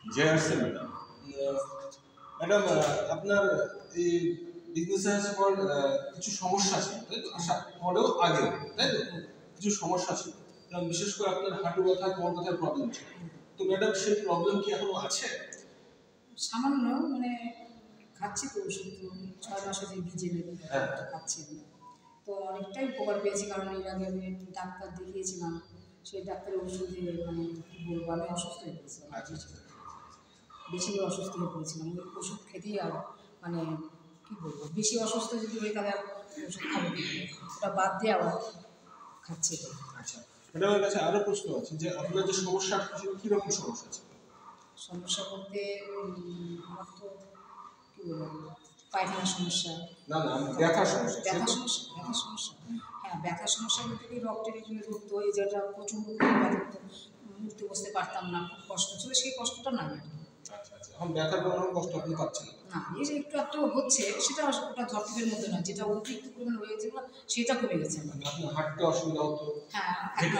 JRC madam. Madam আপনার এই বিজনেসে আসার পর কিছু সমস্যা ছিল, তাই তো? আসার পরেও আগেও, তাই তো? কিছু সমস্যা ছিল, যেমন বিশেষ করে আপনার হাঁটু ব্যথা, কোমর ব্যথার প্রবলেম ছিল। তো ম্যাডাম সেই প্রবলেম কি এখনো আছে? সামান্য, মানে খাচ্ছি তো ওষুধ, তো 6 মাসে যে ভিজিয়ে খাচ্ছি আমি। তো অনেকটাই উপকার পেয়েছি, কারণ এর আগে আমি ডাক্তার দেখিয়েছিলাম, সেই ডাক্তারের ওষুধে মানে কী বলবো, আমি অসুস্থ হয়ে পড়েছিলাম, বেশি অসুস্থ হয়ে পড়েছিলাম। ওই ওষুধ খেতেই আর মানে কী বলবো, বেশি অসুস্থ যদি হয়ে তাহলে আর ওষুধ খাবো কি, ওটা বাদ দিয়ে আবার খাচ্ছি এটাই। আচ্ছা ম্যাডামের কাছে আরও প্রশ্ন আছে যে আপনার যে সমস্যা ছিল কীরকম সমস্যা ছিল? সমস্যা বলতে আমার তো কী বলবো, পায়খানার সমস্যা। না না, ব্যথার সমস্যা। ব্যথার সমস্যা। হ্যাঁ, ব্যথার সমস্যা বলতে কি, রক্তের এখানে ধরতো, এই যেটা প্রচণ্ড ব্যথা হতো, উঠতে বসতে পারতাম না, খুব কষ্ট ছিল, সেই কষ্টটা নাই। আচ্ছা আচ্ছা, এখন ব্যথার কোনো কষ্ট আপনি পাচ্ছেন না, এই যে একটু একটু হচ্ছে, সেটা ওটা ধর্তব্যের মধ্যে নয়, যেটা অতিরিক্ত পরিমাণ হয়ে গেছে সেটা কমে গেছে। মানে আপনার হাঁটতে অসুবিধা হতো? হ্যাঁ,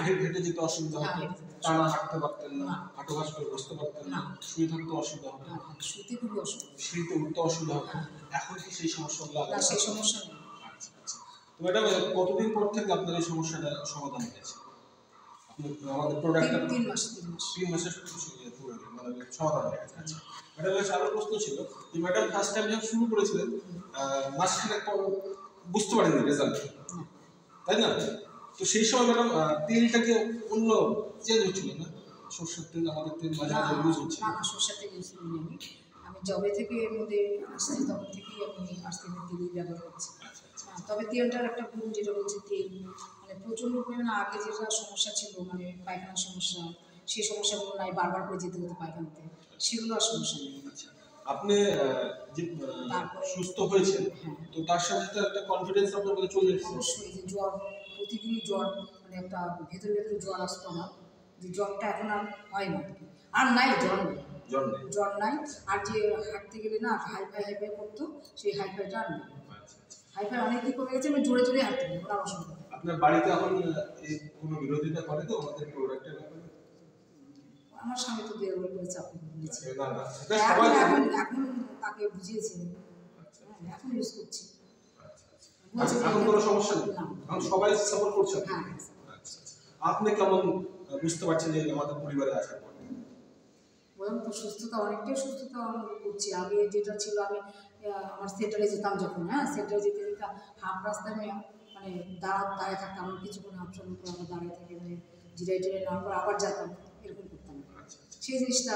হেঁটে যেতে অসুবিধা হতো? টানা হাঁটতে পারতেন না? হাঁটু ঘাস করে বসতে পারতেন না? শুয়ে থাকতে অসুবিধা হতো? শুতে খুবই অসুবিধা, সিঁড়িতে উঠতে অসুবিধা হতো? এখন কি সেই সমস্যাগুলো না, সেই সমস্যা নেই। আচ্ছা আচ্ছা। তো ম্যাডাম কতদিন পর থেকে আপনার এই সমস্যাটা সমাধান হয়েছে? আমাদের প্রোডাক্টটা 3 মাস 3 মাসের পুরো মানে সমাধান হয়ে গেছে। আচ্ছা ম্যাডাম, আরো প্রশ্ন ছিল যে ম্যাডাম ফার্স্ট টাইম যখন শুরু করেছিলেন মাসখানেক পর বুঝতে পারেননি রেজাল্ট, তাই না? তো সেই সময় ম্যাডাম তেলটাকে অন্য চেঞ্জ হচ্ছিল না? সরষের তেল, আমাদের তেল মাঝে মাঝে ইউজ হচ্ছে না, সরষের তেল ইউজ করিনি আমি। আমি যবে থেকে এর মধ্যে আসছি তখন থেকেই আমি আস্তে আস্তে তেলই ব্যবহার করছি। তবে তেলটার একটা গুণ, যেটা বলছে তেল মানে প্রচণ্ড পরিমাণে আগে যেটা সমস্যা ছিল, মানে পায়খানার সমস্যা, সেই সমস্যাগুলো নাই, বারবার করে যেতে হতো পায়খানাতে, সেগুলো আর সমস্যা নেই। আপনি যে সুস্থ হয়েছেন, তো তার সাথে তো একটা কনফিডেন্স আপনার মধ্যে চলে এসেছে। অবশ্যই, যে জ্বর, প্রতিদিনই জ্বর, মানে একটা ভেতরে ভেতরে জ্বর আসতো আমার, যে জ্বরটা এখন আর হয় না, আর নাই, জ্বর নাই। আর যে হাঁটতে গেলে না হাইফাই করতো, সেই হাইফাইটা আর নেই। হাইফাই অনেকই কমে গেছে, আমি জোরে জোরে হাঁটতে পারি, ওরা অসুবিধা। আপনার বাড়িতে এখন কোনো বিরোধিতা করে তো আমাদের প্রোডাক্টের ব্যাপারে? আমার স্বামী তো দিয়ে বলেছে, আপনি বলেছে, এখন তাকে বুঝিয়েছি, এখন ইউজ করছি। এখন কোনো সমস্যা নেই, এখন সবাই সাপোর্ট করছে। আপনি কেমন বুঝতে পারছেন যে আমাদের পরিবারে আসার পর? বললাম তো, সুস্থতা, অনেকটাই সুস্থতা অনুভব করছি। আগে যেটা ছিল, আমি আমার সেন্টারে যেতাম যখন, সেন্টারে যেতে যেতে হাফ রাস্তায় আমি মানে দাঁড়ায় থাকতাম, আমার কিছুক্ষণ হাফ সময় পর আবার দাঁড়িয়ে থাকে, মানে জিরাই টিরাই নেওয়ার পর আবার যেতাম, এরকম করতাম। সেই জিনিসটা